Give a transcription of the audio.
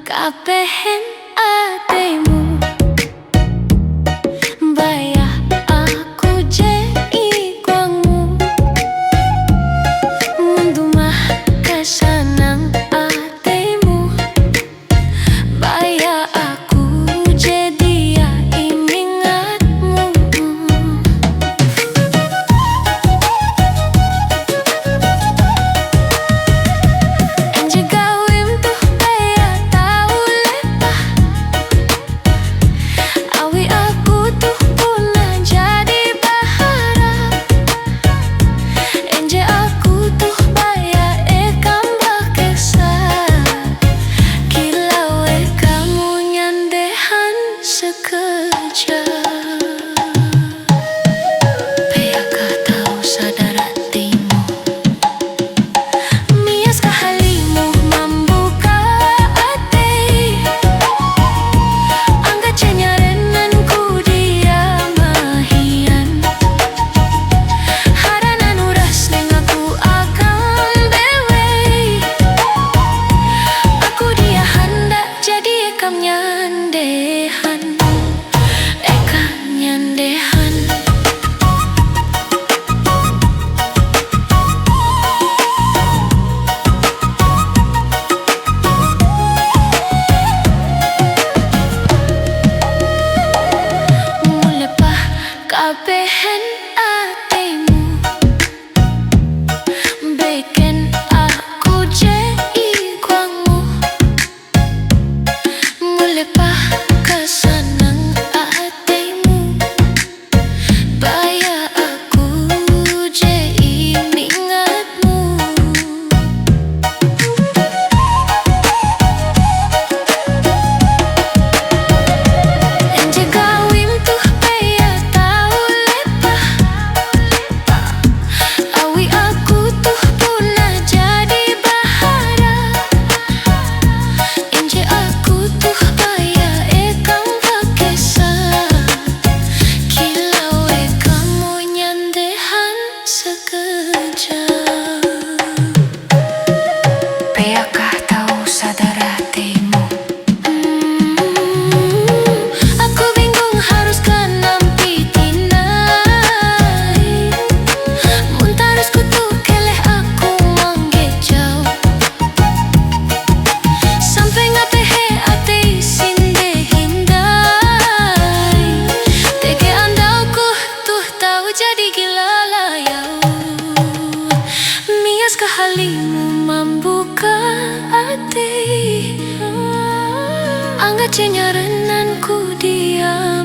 Kabehen ademu bayah aku jadi guangmu mundu mah kesanang ademu bayah aku jadi ya imingatmu enje gawim tuh bayah tahu lepah awi aku tuh pernah jadi baharap enje aku tuh bayah ekam bakesah kilau kamu nyandehan sekejap Peyakah tahu sadar hatimu Miaskah halimu membuka hati Angga cenyarenanku dia mahian Harana nuras neng aku akan bewe Aku dia hendak jadi ekam nyandehan Ekam nyandehan Mulepah kabehen hatimu bikin aku jadi guangmu Mulepah kesanang hatimu bayah aku jadi ingatmu enje gawim tuh bayah tahu lepah awi aku tuh pernah jadi baharap enje aku tuh bayah ekam bakesah kilau kamu nyandehan sekejap Peyakah tahu sadar hatimu Aku bingung harus kenampi tinai Muntarus kutu keleh aku manggejau Sampai ngapehe ate sinde hindai Tege andauku tuh tahu jadi gila layau Miaskah halimu membuka hati Angga cenyarenanku dia